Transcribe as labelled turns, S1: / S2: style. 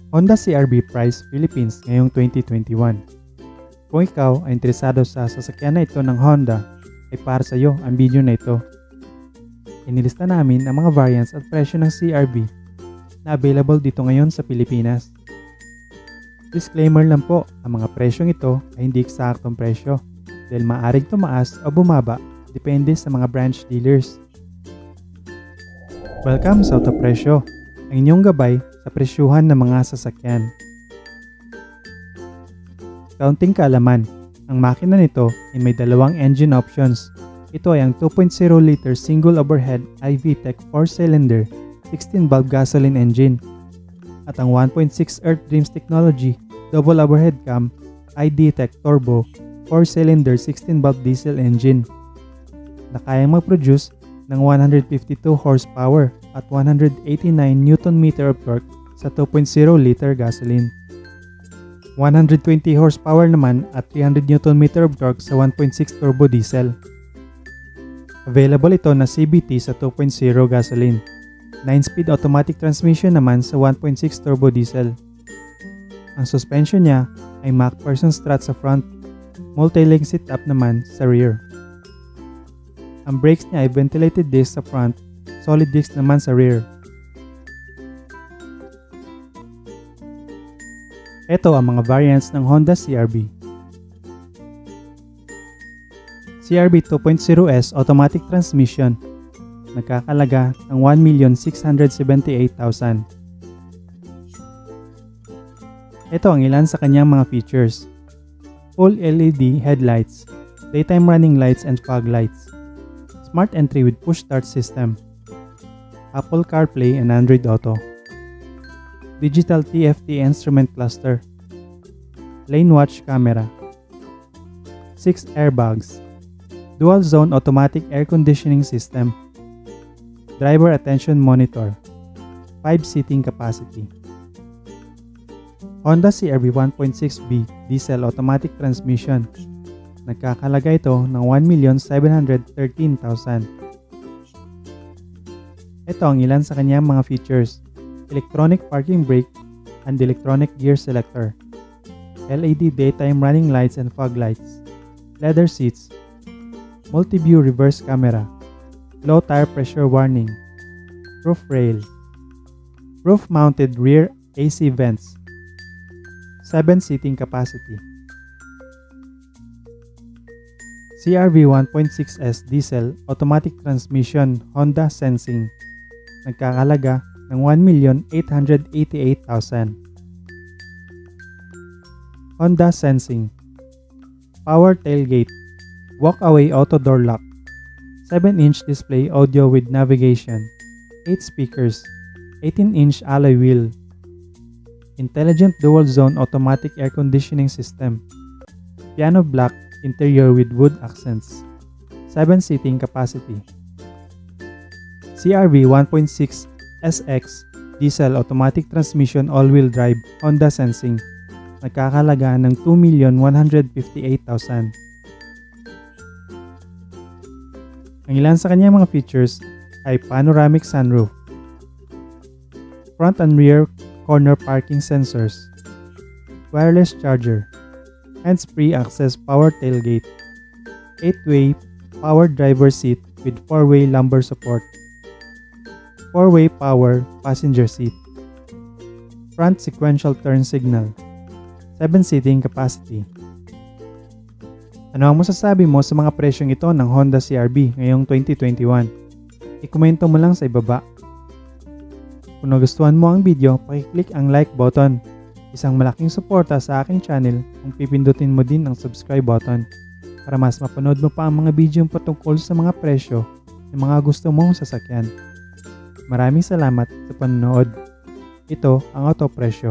S1: Honda CR-V price Philippines ngayong 2021. Kung ikaw ay interesado sa sasakyan na ito ng Honda, ay para sa iyo ang video na ito. Inilista namin ang mga variants at presyo ng CR-V na available dito ngayon sa Pilipinas. Disclaimer lang po, ang mga presyong ito ay hindi eksaktong presyo dahil maaaring tumaas o bumaba depende sa mga branch dealers. Welcome sa Auto Presyo, ang inyong gabay sa presyuhan ng mga sasakyan. Kaunting kaalaman, ang makina nito ay may dalawang engine options. Ito ay ang 2.0 liter single overhead iVTEC 4-cylinder 16-valve gasoline engine at ang 1.6 Earth Dreams Technology double overhead cam iDTEC Turbo 4-cylinder 16-valve diesel engine na kayang mag-produce ng 152 horsepower at 189 Nm of torque sa 2.0 liter gasoline. 120 horsepower naman at 300 Nm of torque sa 1.6 turbo diesel. Available ito na CVT sa 2.0 gasoline. 9-speed automatic transmission naman sa 1.6 turbo diesel. Ang suspension niya ay MacPherson strut sa front, multi-link setup naman sa rear. Ang brakes niya ay ventilated disc sa front, solid disc naman sa rear. Ito ang mga variants ng Honda CR-V. CR-V 2.0S automatic transmission, nagkakalaga ng 1,678,000. Ito ang ilan sa kanyang mga features. Full LED headlights, daytime running lights and fog lights, smart entry with push start system, Apple CarPlay and Android Auto, digital TFT instrument cluster, lane watch camera, 6 airbags, dual zone automatic air conditioning system, driver attention monitor, 5 seating capacity. Honda CR-V 1.6B diesel automatic transmission, nagkakalaga ito ng 1,713,000. Ito ang ilan sa kanyang mga features: electronic parking brake and electronic gear selector, LED daytime running lights and fog lights, leather seats, multi-view reverse camera, low tire pressure warning, roof rail, roof-mounted rear AC vents, 7 seating capacity. CR-V 1.6S diesel automatic transmission Honda Sensing, nagkakalaga ng 1,888,000. Honda Sensing, power tailgate, walk-away auto door lock, 7-inch display audio with navigation, 8 speakers, 18-inch alloy wheel, intelligent dual zone automatic air conditioning system, piano black interior with wood accents, 7 seating capacity. CR-V 1.6 SX diesel automatic transmission all-wheel drive Honda Sensing, nagkakalaga ng 2,158,000. Ang ilan sa kanyang mga features ay panoramic sunroof, front and rear corner parking sensors, wireless charger, hands-free access power tailgate, 8-way power driver seat with 4-way lumbar support, 4-way power passenger seat, front sequential turn signal, 7 seating capacity. Ano ang masasabi mo sa mga presyong ito ng Honda CR-V ngayong 2021? I-komento mo lang sa ibaba. Kung nagustuhan mo ang video, pakiclick ang like button. Isang malaking suporta sa aking channel kung pipindutin mo din ang subscribe button para mas mapanood mo pa ang mga video patungkol sa mga presyo ng mga gusto mong sasakyan. Maraming salamat sa panonood. Ito ang Auto Presyo.